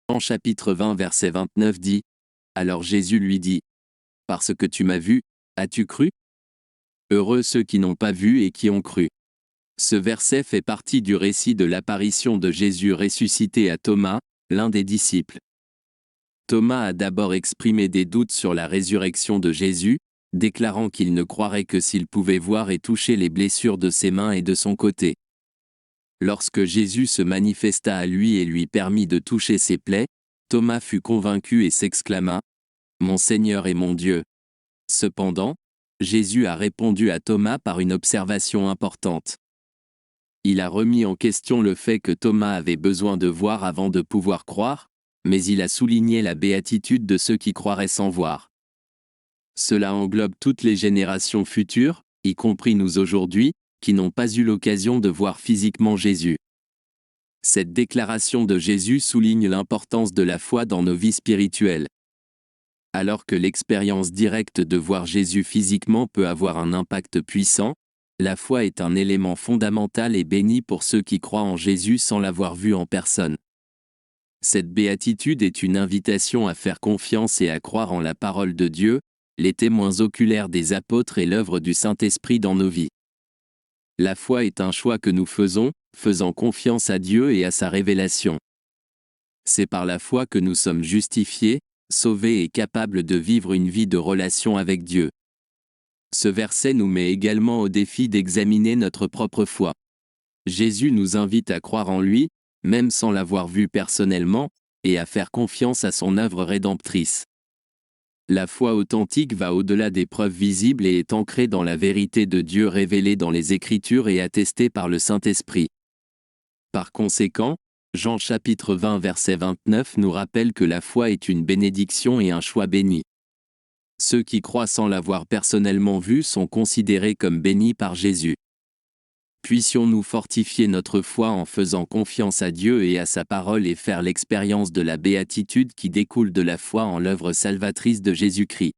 Jean chapitre 20 verset 29 dit : Alors Jésus lui dit : Parce que tu m'as vu, as-tu cru ? Heureux ceux qui n'ont pas vu et qui ont cru. Ce verset fait partie du récit de l'apparition de Jésus ressuscité à Thomas, l'un des disciples. Thomas a d'abord exprimé des doutes sur la résurrection de Jésus, déclarant qu'il ne croirait que s'il pouvait voir et toucher les blessures de ses mains et de son côté. Lorsque Jésus se manifesta à lui et lui permit de toucher ses plaies, Thomas fut convaincu et s'exclama : Mon Seigneur et mon Dieu. Cependant, Jésus a répondu à Thomas par une observation importante. Il a remis en question le fait que Thomas avait besoin de voir avant de pouvoir croire, mais il a souligné la béatitude de ceux qui croiraient sans voir. Cela englobe toutes les générations futures, y compris nous aujourd'hui, qui n'ont pas eu l'occasion de voir physiquement Jésus. Cette déclaration de Jésus souligne l'importance de la foi dans nos vies spirituelles. Alors que l'expérience directe de voir Jésus physiquement peut avoir un impact puissant, la foi est un élément fondamental et béni pour ceux qui croient en Jésus sans l'avoir vu en personne. Cette béatitude est une invitation à faire confiance et à croire en la parole de Dieu, les témoins oculaires des apôtres et l'œuvre du Saint-Esprit dans nos vies. La foi est un choix que nous faisons, faisant confiance à Dieu et à sa révélation. C'est par la foi que nous sommes justifiés, sauvés et capables de vivre une vie de relation avec Dieu. Ce verset nous met également au défi d'examiner notre propre foi. Jésus nous invite à croire en lui, même sans l'avoir vu personnellement, et à faire confiance à son œuvre rédemptrice. La foi authentique va au-delà des preuves visibles et est ancrée dans la vérité de Dieu révélée dans les Écritures et attestée par le Saint-Esprit. Par conséquent, Jean chapitre 20 verset 29 nous rappelle que la foi est une bénédiction et un choix béni. Ceux qui croient sans l'avoir personnellement vu sont considérés comme bénis par Jésus. Puissions-nous fortifier notre foi en faisant confiance à Dieu et à sa parole et faire l'expérience de la béatitude qui découle de la foi en l'œuvre salvatrice de Jésus-Christ.